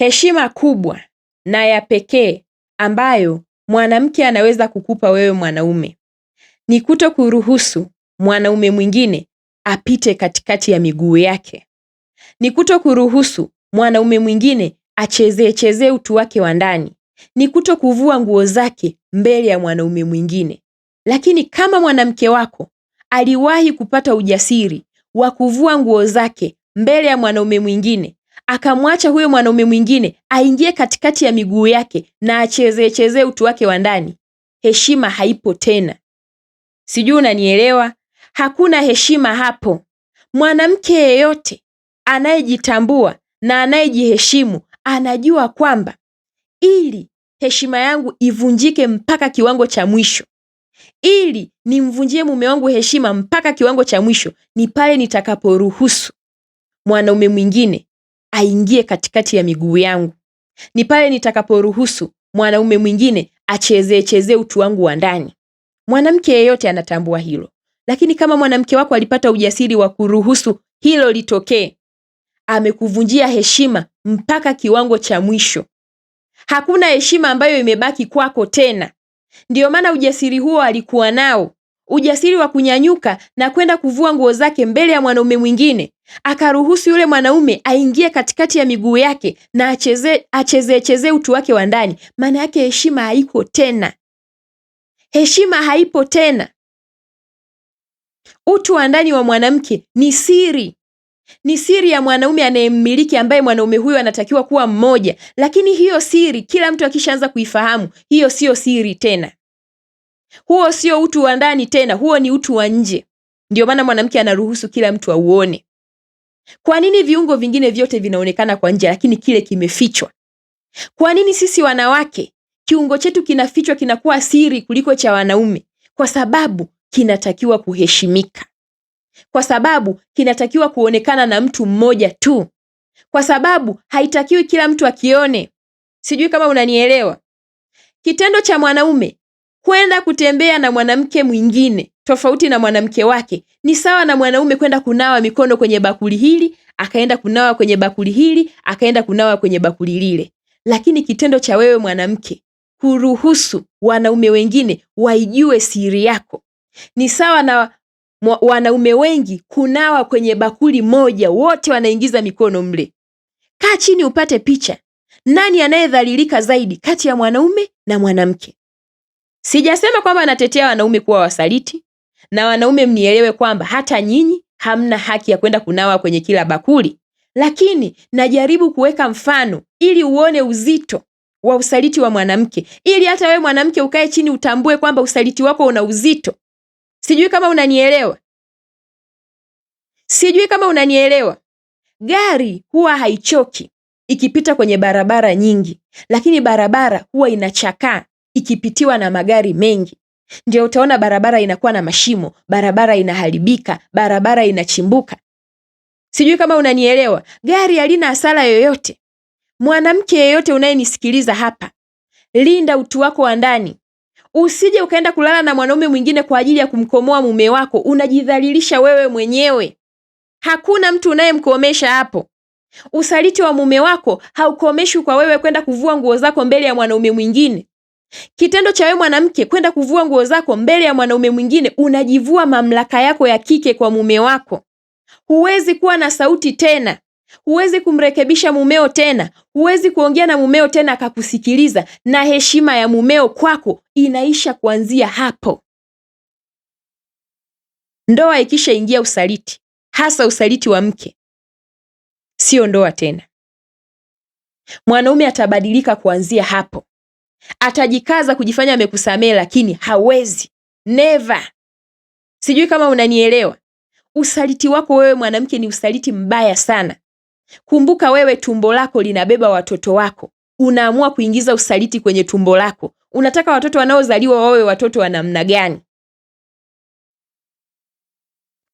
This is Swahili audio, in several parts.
Heshima kubwa na ya pekee ambayo mwanamke anaweza kukupa wewe mwanaume ni kutokuruhusu mwanaume mwingine apite katikati ya miguu yake. Ni kutokuruhusu mwanaume mwingine achezee utu wake wa ndani. Ni kutokuvua nguo zake mbele ya mwanaume mwingine. Lakini kama mwanamke wako aliwahi kupata ujasiri wa kuvua nguo zake mbele ya mwanaume mwingine, akamwacha huyo mwanaume mwingine aingie katikati ya miguu yake na achezee utu wake wa ndani, heshima haipo tena. Sijui unanielewa? Hakuna heshima hapo. Mwanamke yeyote anayejitambua na anayejiheshimu anajua kwamba ili heshima yangu ivunjike mpaka kiwango cha mwisho, ili nimvunjie mume wangu heshima mpaka kiwango cha mwisho, ni pale nitakaporuhusu mwanaume mwingine aingie katikati ya miguu yangu. Ni pale nitakaporuhusu mwanaume mwingine achezee utu wangu wa ndani. Mwanamke yeyote anatambua hilo. Lakini kama mwanamke wako alipata ujasiri wa kuruhusu hilo litokee, amekuvunjia heshima mpaka kiwango cha mwisho. Hakuna heshima ambayo imebaki kwako tena. Ndiyo maana ujasiri huo alikuwa nao. Ujasiri wa kunyanyuka na kwenda kuvua nguo zake mbele ya mwanaume mwingine, akaruhusu yule mwanaume aingie katikati ya miguu yake na achezee utu wake wa ndani. Maana yake heshima haiko tena. Heshima haipo tena. Utu wa ndani wa mwanamke ni siri. Ni siri ya mwanaume anayemmiliki, ambaye mwanaume huyo anatakiwa kuwa mmoja. Lakini hiyo siri kila mtu akishaanza kuifahamu, hiyo sio siri tena. Huo sio utu wa ndani tena, huo ni utu wa nje. Ndio maana mwanamke anaruhusu kila mtu auone. Kwa nini viungo vingine vyote vinaonekana kwa nje lakini kile kimefichwa? Kwa nini sisi wanawake kiungo chetu kinafichwa, kinakuwa siri kuliko cha wanaume? Kwa sababu kinatakiwa kuheshimika. Kwa sababu kinatakiwa kuonekana na mtu mmoja tu. Kwa sababu haitakiwi kila mtu akione. Sijui kama unanielewa. Kitendo cha mwanaume kwenda kutembea na mwanamke mwingine tofauti na mwanamke wake ni sawa na mwanaume kwenda kunawa mikono kwenye bakuli hili, akaenda kunawa kwenye bakuli hili, akaenda kunawa kwenye bakuli lile. Lakini kitendo cha wewe mwanamke kuruhusu wanaume wengine waijue siri yako ni sawa na wanaume wengi kunawa kwenye bakuli moja, wote wanaingiza mikono mle. Kaa chini upate picha. Nani anayedhalilika zaidi kati ya mwanaume na mwanamke? Sijasema kwamba natetea wanaume kuwa wasaliti, na wanaume mnielewe kwamba hata nyinyi hamna haki ya kwenda kunawa kwenye kila bakuli, lakini najaribu kuweka mfano ili uone uzito wa usaliti wa mwanamke, ili hata wewe mwanamke ukae chini utambue kwamba usaliti wako una uzito. Sijui kama unanielewa. Sijui kama unanielewa. Gari huwa haichoki ikipita kwenye barabara nyingi, lakini barabara huwa inachakaa ikipitiwa na magari mengi. Ndio utaona barabara inakuwa na mashimo, barabara inaharibika, barabara inachimbuka. Sijui kama unanielewa. Gari halina hasara yoyote. Mwanamke yeyote unayenisikiliza hapa, linda utu wako wa ndani. Usije ukaenda kulala na mwanaume mwingine kwa ajili ya kumkomoa mume wako. Unajidhalilisha wewe mwenyewe. Hakuna mtu unayemkomesha hapo. Usaliti wa mume wako haukomeshwi kwa wewe kwenda kuvua nguo zako mbele ya mwanaume mwingine. Kitendo cha wewe mwanamke kwenda kuvua nguo zako mbele ya mwanaume mwingine, unajivua mamlaka yako ya kike kwa mume wako. Huwezi kuwa na sauti tena. Huwezi kumrekebisha mumeo tena. Huwezi kuongea na mumeo tena akakusikiliza, na heshima ya mumeo kwako inaisha kuanzia hapo. Ndoa ikishaingia usaliti, hasa usaliti wa mke, sio ndoa tena. Mwanaume atabadilika kuanzia hapo. Atajikaza kujifanya amekusamehe, lakini hawezi. Never. Sijui kama unanielewa. Usaliti wako wewe mwanamke ni usaliti mbaya sana. Kumbuka wewe tumbo lako linabeba watoto wako. Unaamua kuingiza usaliti kwenye tumbo lako. Unataka watoto wanaozaliwa wawe watoto wa namna gani?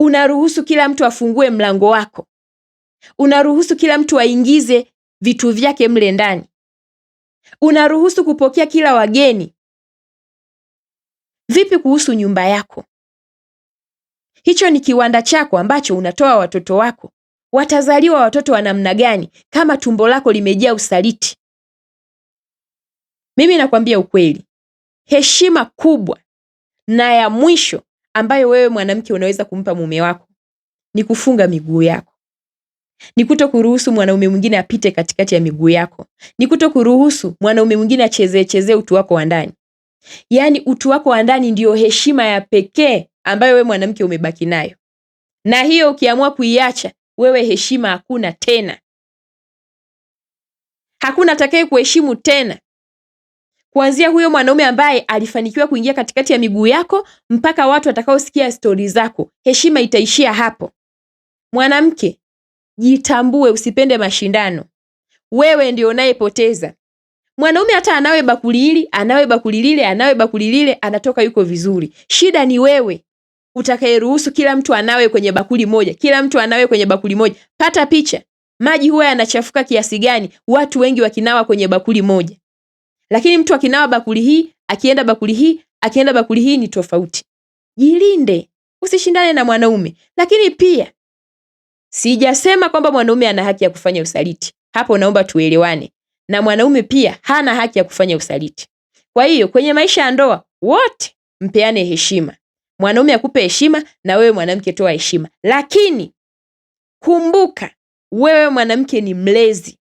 Unaruhusu kila mtu afungue mlango wako. Unaruhusu kila mtu aingize vitu vyake mle ndani. Unaruhusu kupokea kila wageni. Vipi kuhusu nyumba yako? Hicho ni kiwanda chako ambacho unatoa watoto wako. Watazaliwa watoto wa namna gani kama tumbo lako limejaa usaliti? Mimi nakwambia ukweli, heshima kubwa na ya mwisho ambayo wewe mwanamke unaweza kumpa mume wako ni kufunga miguu yako. Ni kutokuruhusu mwanaume mwingine apite katikati ya miguu yako. Ni kutokuruhusu mwanaume mwingine achezee utu wako wa ndani. Yaani utu wako wa ndani ndio heshima ya pekee ambayo wewe mwanamke umebaki nayo. Na hiyo ukiamua kuiacha, wewe heshima hakuna tena. Hakuna atakaye kuheshimu tena. Kuanzia huyo mwanaume ambaye alifanikiwa kuingia katikati ya miguu yako mpaka watu watakaosikia stori zako, heshima itaishia hapo. Mwanamke, jitambue, usipende mashindano. Wewe ndio unayepoteza. Mwanaume hata anawe bakuli hili, anawe bakuli lile, anawe bakuli lile, anatoka yuko vizuri. Shida ni wewe utakayeruhusu kila mtu anawe kwenye bakuli moja, kila mtu anawe kwenye bakuli moja. Pata picha, maji huwa yanachafuka kiasi gani watu wengi wakinawa kwenye bakuli moja. Lakini mtu akinawa bakuli hii, akienda bakuli hii, akienda bakuli hii ni tofauti. Jilinde, usishindane na mwanaume. Lakini pia sijasema kwamba mwanaume ana haki ya kufanya usaliti. Hapo naomba tuelewane. Na mwanaume pia hana haki ya kufanya usaliti. Kwa hiyo kwenye maisha ya ndoa wote mpeane heshima. Mwanaume akupe heshima na wewe mwanamke toa heshima. Lakini kumbuka, wewe mwanamke ni mlezi.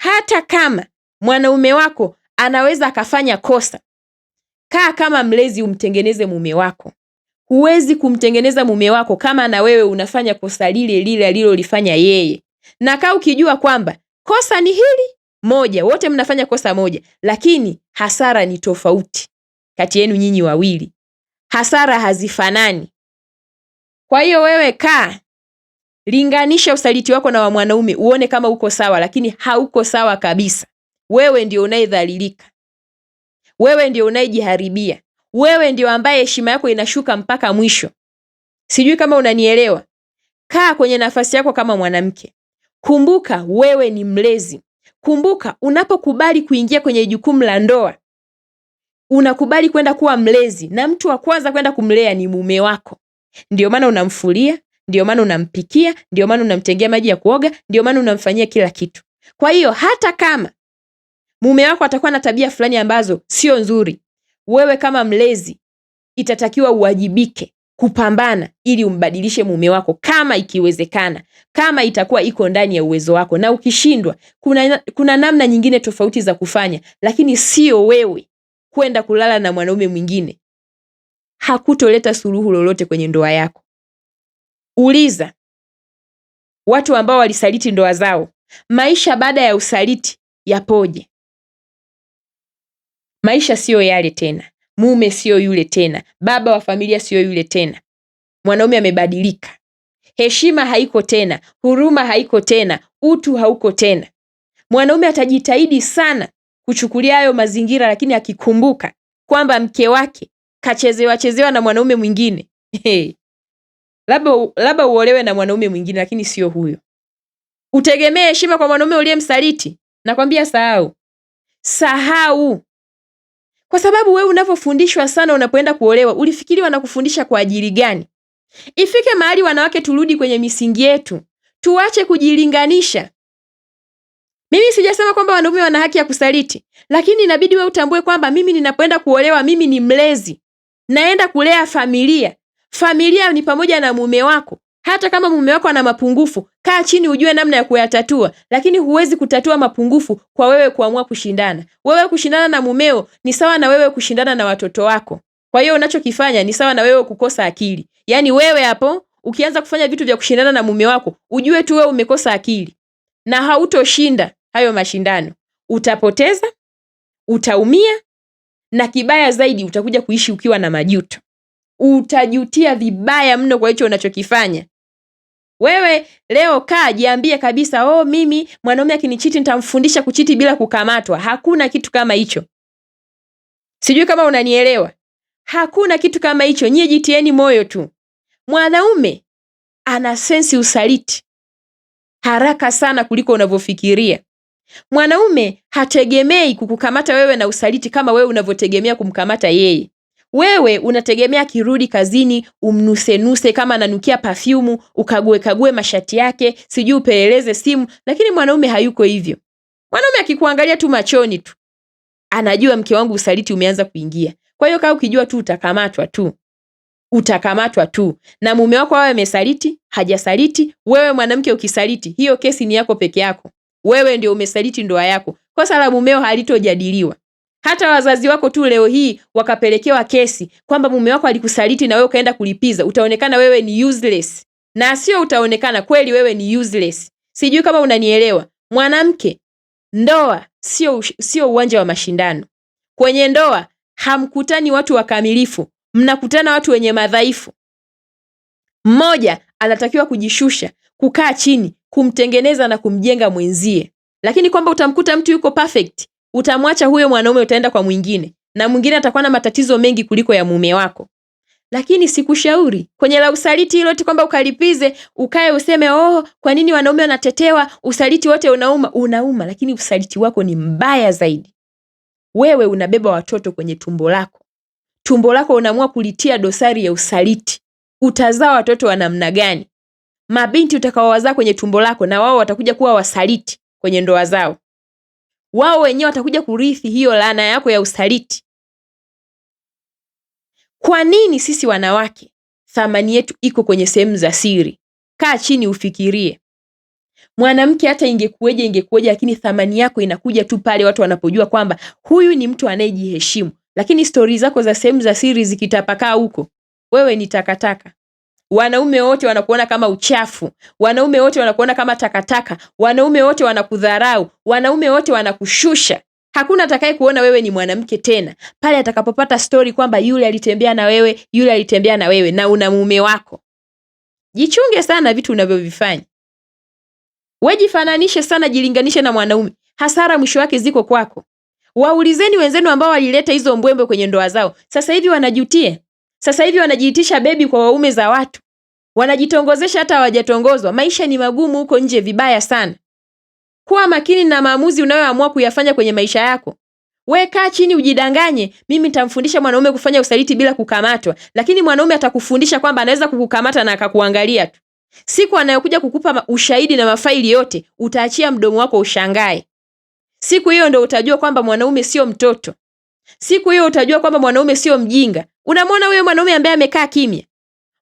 Hata kama mwanaume wako anaweza akafanya kosa, kaa kama mlezi umtengeneze mume wako. Huwezi kumtengeneza mume wako kama na wewe unafanya kosa lile lile alilolifanya yeye. Na kaa ukijua kwamba kosa ni hili moja, wote mnafanya kosa moja, lakini hasara ni tofauti kati yenu nyinyi wawili. Hasara hazifanani. Kwa hiyo wewe kaa, linganisha usaliti wako na wa mwanaume, uone kama uko sawa, lakini hauko sawa kabisa. Wewe ndio unayedhalilika. Wewe ndio unayejiharibia. Wewe ndio ambaye heshima yako inashuka mpaka mwisho. Sijui kama unanielewa. Kaa kwenye nafasi yako kama mwanamke. Kumbuka wewe ni mlezi. Kumbuka unapokubali kuingia kwenye jukumu la ndoa, unakubali kwenda kuwa mlezi, na mtu wa kwanza kwenda kumlea ni mume wako. Ndio maana unamfulia, ndio maana unampikia, ndio maana unamtengea maji ya kuoga, ndio maana unamfanyia kila kitu. Kwa hiyo hata kama mume wako atakuwa na tabia fulani ambazo sio nzuri, wewe kama mlezi itatakiwa uwajibike kupambana ili umbadilishe mume wako kama ikiwezekana, kama itakuwa iko ndani ya uwezo wako. Na ukishindwa, kuna namna nyingine tofauti za kufanya, lakini sio wewe kwenda kulala na mwanaume mwingine. Hakutoleta suluhu lolote kwenye ndoa yako. Uliza watu ambao walisaliti ndoa zao, maisha baada ya usaliti yapoje? Maisha sio yale tena. Mume sio yule tena. Baba wa familia sio yule tena. Mwanaume amebadilika. Heshima haiko tena. Huruma haiko tena. Utu hauko tena. Mwanaume atajitahidi sana kuchukulia hayo mazingira, lakini akikumbuka kwamba mke wake kachezewa na mwanaume mwingine. Labda uolewe na mwanaume mwingine, lakini sio huyo. Utegemee heshima kwa mwanaume uliyemsaliti? Nakwambia sahau. Sahau. Kwa sababu wewe unavyofundishwa sana unapoenda kuolewa, ulifikiri wanakufundisha kwa ajili gani? Ifike mahali wanawake turudi kwenye misingi yetu. Tuache kujilinganisha. Mimi sijasema kwamba wanaume wana haki ya kusaliti, lakini inabidi wewe utambue kwamba mimi ninapoenda kuolewa, mimi ni mlezi. Naenda kulea familia. Familia ni pamoja na mume wako. Hata kama mume wako ana mapungufu, kaa chini ujue namna ya kuyatatua, lakini huwezi kutatua mapungufu kwa wewe kuamua kushindana. Wewe kushindana na mumeo ni sawa na wewe kushindana na watoto wako. Kwa hiyo unachokifanya ni sawa na wewe kukosa akili. Yaani wewe hapo ukianza kufanya vitu vya kushindana na mume wako, ujue tu wewe umekosa akili na hautoshinda hayo mashindano. Utapoteza, utaumia, na kibaya zaidi utakuja kuishi ukiwa na majuto. Utajutia vibaya mno kwa hicho unachokifanya. Wewe leo kaa jiambie kabisa, mimi mwanaume akinichiti nitamfundisha kuchiti bila kukamatwa. Hakuna kitu kama hicho. Sijui kama unanielewa. Hakuna kitu kama hicho. Nyie jitieni moyo tu. Mwanaume ana sensi usaliti haraka sana kuliko unavyofikiria. Mwanaume hategemei kukukamata wewe na usaliti kama wewe unavyotegemea kumkamata yeye. Wewe unategemea kirudi kazini umnuse kama ananukia perfume, kague mashati yake, sijui upeleleze simu, lakini mwanaume hayuko hivyo. Mwanaume akikuangalia tu machoni tu anajua mke wangu usaliti umeanza kuingia. Kwa hiyo kaa ukijua tu utakamatwa tu. Na mume wako awe amesaliti, hajasaliti, wewe mwanamke ukisaliti, hiyo kesi ni yako peke yako. Wewe ndio umesaliti ndoa yako. Kosa la mumeo halitojadiliwa. Hata wazazi wako tu leo hii wakapelekewa kesi kwamba mume wako alikusaliti na wewe ukaenda kulipiza, utaonekana wewe ni useless. Na sio utaonekana, kweli wewe ni useless. Sijui kama unanielewa. Mwanamke, ndoa sio uwanja wa mashindano. Kwenye ndoa hamkutani watu wakamilifu, mnakutana watu wenye madhaifu. Mmoja anatakiwa kujishusha, kukaa chini, kumtengeneza na kumjenga mwenzie. Lakini kwamba utamkuta mtu yuko perfect, utamwacha huyo mwanaume, utaenda kwa mwingine, na mwingine atakuwa na matatizo mengi kuliko ya mume wako. Lakini sikushauri kwenye la usaliti hilo tu kwamba ukalipize, ukae useme kwa nini wanaume wanatetewa, usaliti wote unauma, lakini usaliti wako ni mbaya zaidi. Wewe unabeba watoto kwenye tumbo lako. Tumbo lako unaamua kulitia dosari ya usaliti. Utazaa watoto wa namna gani? Mabinti utakaowazaa kwenye tumbo lako na wao watakuja kuwa wasaliti kwenye ndoa zao. Wao wenyewe watakuja kurithi hiyo laana yako ya usaliti. Kwa nini sisi wanawake thamani yetu iko kwenye sehemu za siri? Kaa chini ufikirie. Mwanamke hata ingekueje, lakini thamani yako inakuja tu pale watu wanapojua kwamba huyu ni mtu anayejiheshimu. Lakini stori zako za sehemu za siri zikitapakaa huko, wewe ni takataka. Wanaume wote wanakuona kama uchafu. Wanaume wote wanakuona kama takataka. Wanaume wote wanakudharau. Wanaume wote wanakushusha. Hakuna atakaye kuona wewe ni mwanamke tena pale atakapopata story kwamba yule alitembea na wewe, na una mume wako. Jichunge sana vitu unavyovifanya. Wejifananishe sana, jilinganishe na mwanaume. Hasara mwisho wake ziko kwako. Waulizeni wenzenu ambao walileta hizo mbwembe kwenye ndoa zao. Sasa hivi wanajutia. Sasa hivi wanajiitisha bebi kwa waume za watu. Wanajitongozesha hata hawajatongozwa. Maisha ni magumu huko nje vibaya sana. Kuwa makini na maamuzi unayoamua kuyafanya kwenye maisha yako. We kaa chini ujidanganye, mimi nitamfundisha mwanaume kufanya usaliti bila kukamatwa, lakini mwanaume atakufundisha kwamba anaweza kukukamata na akakuangalia tu. Siku anayokuja kukupa ushahidi na mafaili yote, utaachia mdomo wako ushangae. Siku hiyo ndio utajua kwamba mwanaume sio mtoto. Siku hiyo utajua kwamba mwanaume sio mjinga. Unamwona huyo mwanaume ambaye amekaa kimya?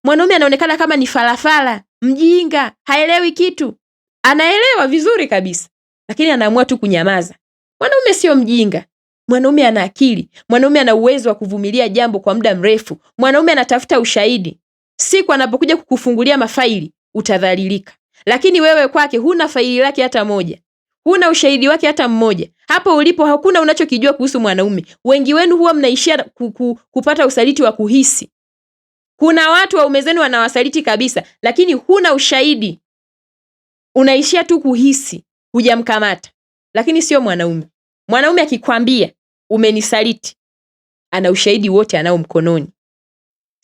Mwanaume anaonekana kama ni falafala, mjinga, haelewi kitu. Anaelewa vizuri kabisa, lakini anaamua tu kunyamaza. Mwanaume sio mjinga. Mwanaume ana akili. Mwanaume ana uwezo wa kuvumilia jambo kwa muda mrefu. Mwanaume anatafuta ushahidi. Siku anapokuja kukufungulia mafaili, utadhalilika. Lakini wewe kwake huna faili lake hata moja. Huna ushahidi wake hata mmoja. Hapo ulipo hakuna unachokijua kuhusu mwanaume. Wengi wenu huwa mnaishia kupata usaliti wa kuhisi. Kuna watu waume zenu wanawasaliti kabisa, lakini huna ushahidi. Unaishia tu kuhisi, hujamkamata. Lakini sio mwanaume. Mwanaume akikwambia umenisaliti, ana ushahidi wote anao mkononi.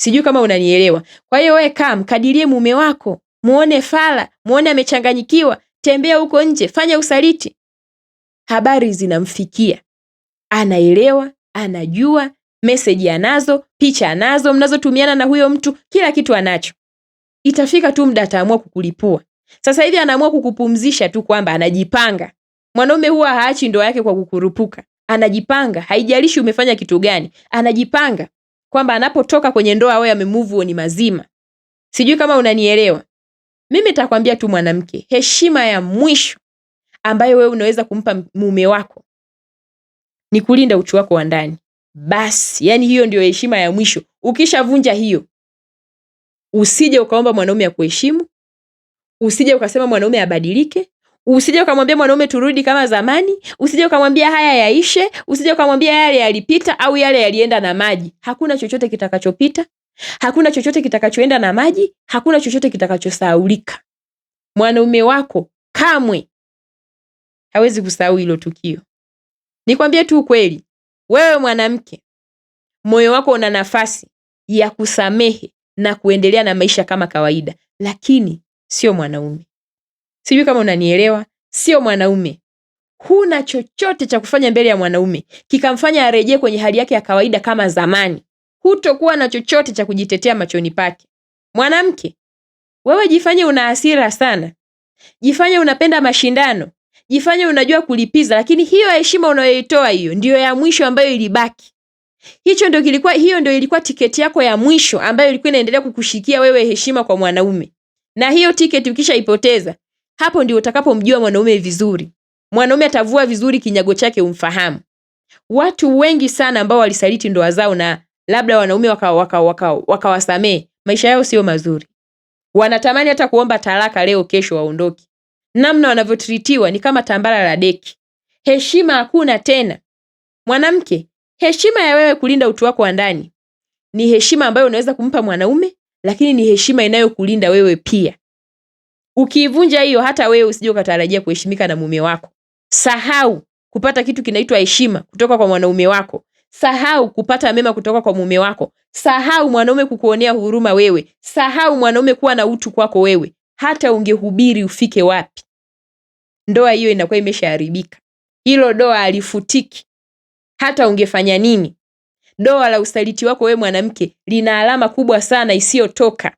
Sijui kama unanielewa. Kwa hiyo wewe kadirie mume wako, muone fala, muone amechanganyikiwa, tembea huko nje, fanya usaliti. Habari zinamfikia. Anaelewa, anajua, message anazo, picha anazo, mnazotumiana na huyo mtu, kila kitu anacho. Itafika tu muda ataamua kukulipua. Sasa hivi anaamua kukupumzisha tu kwamba anajipanga. Mwanaume huwa haachi ndoa yake kwa kukurupuka. Anajipanga, haijalishi umefanya kitu gani. Anajipanga kwamba anapotoka kwenye ndoa awe amemove on mazima. Sijui kama unanielewa. Mimi nitakwambia tu mwanamke, heshima ya mwisho ambayo wewe unaweza kumpa mume wako ni kulinda uchu wako wa ndani. Basi, yani hiyo ndio heshima ya mwisho. Ukishavunja hiyo, usije ukaomba mwanaume akuheshimu, usije ukasema mwanaume abadilike, usije ukamwambia mwanaume turudi kama zamani, usije ukamwambia haya yaishe, usije ukamwambia yale yalipita au yale yalienda na maji. Hakuna chochote kitakachopita, hakuna chochote kitakachoenda na maji, hakuna chochote kitakachosahaulika. Mwanaume wako kamwe hawezi kusahau hilo tukio. Nikwambie tu kweli, wewe mwanamke, moyo wako una nafasi ya kusamehe na kuendelea na maisha kama kawaida, lakini sio mwanaume. Sijui kama unanielewa, sio mwanaume. Huna chochote cha kufanya mbele ya mwanaume kikamfanya arejee kwenye hali yake ya kawaida kama zamani. hutokuwa na chochote cha kujitetea machoni pake. Mwanamke, wewe jifanye una hasira sana, jifanye unapenda mashindano, jifanye unajua kulipiza, lakini hiyo heshima unayoitoa hiyo ndio ya mwisho ambayo ilibaki. Hiyo ndio ilikuwa tiketi yako ya mwisho ambayo ilikuwa inaendelea kukushikia wewe heshima kwa mwanaume. Na hiyo tiketi ukishaipoteza, hapo ndio utakapomjua mwanaume vizuri. Mwanaume atavua vizuri kinyago chake umfahamu. Watu wengi sana ambao walisaliti ndoa zao na labda wanaume wakawasamee, maisha yao sio mazuri. Wanatamani hata kuomba talaka leo kesho waondoke. Namna wanavyotritiwa ni kama tambara la deki. Heshima hakuna tena. Mwanamke, heshima ya wewe kulinda utu wako wa ndani ni heshima ambayo unaweza kumpa mwanaume, lakini ni heshima inayokulinda wewe pia. Ukiivunja hiyo, hata wewe usije ukatarajia kuheshimika na mume wako. Sahau kupata kitu kinaitwa heshima kutoka kwa mwanaume wako. Sahau kupata mema kutoka kwa mume wako. Sahau mwanaume kukuonea huruma wewe. Sahau mwanaume kuwa na utu kwako wewe. Hata ungehubiri ufike wapi, ndoa hiyo inakuwa imeshaharibika. Hilo doa halifutiki hata ungefanya nini. Doa la usaliti wako wewe mwanamke lina alama kubwa sana isiyotoka.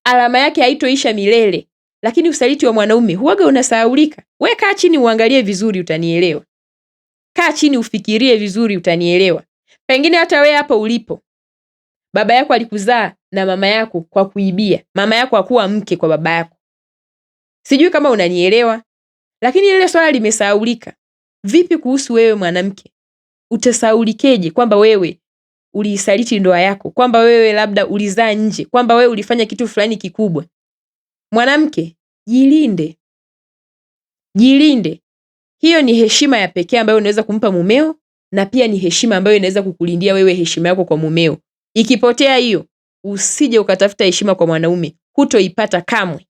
Alama yake haitoisha milele. Lakini usaliti wa mwanaume huwaga unasahaulika. Wewe kaa chini uangalie vizuri utanielewa. Kaa chini ufikirie vizuri utanielewa. Pengine hata wewe hapa ulipo, baba yako alikuzaa na mama yako kwa kuibia. Mama yako hakuwa mke kwa baba yako. Sijui kama unanielewa, lakini ile swala limesahaulika. Vipi kuhusu wewe mwanamke? Utasahaulikeje kwamba wewe uliisaliti ndoa yako, kwamba wewe labda ulizaa nje, kwamba wewe ulifanya kitu fulani kikubwa? Mwanamke, jilinde. Jilinde. Hiyo ni heshima ya pekee ambayo unaweza kumpa mumeo, na pia ni heshima ambayo inaweza kukulindia wewe heshima yako kwa mumeo. Ikipotea hiyo, usije ukatafuta heshima kwa mwanaume, hutoipata kamwe.